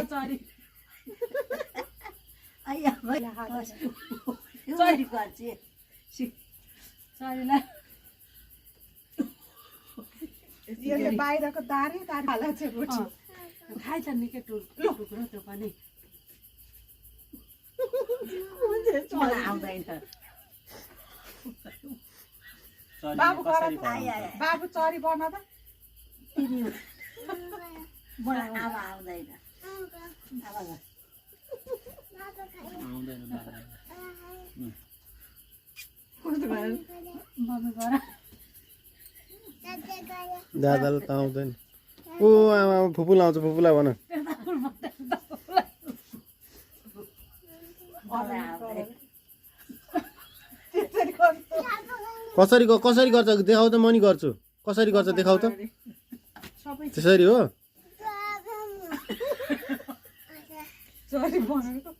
चरी आइया भाइ चरी गर्छ चरीलाई यसले बाहिरको दारे हाला चाहिँ रोटी खाइ त निकै टुक्रो त्यो पनि मलाई आउँदैन बाबु बाबु चरी बना त मलाई आमा आउँदैन मम्मी गर दादालाई त आउँदैन ओ आमा फुपू लाउँछ फुपूलाई भन कसरी गर्छ देखाउ त म नि गर्छु कसरी गर्छ देखाउ त त्यसरी हो चरी बनाएको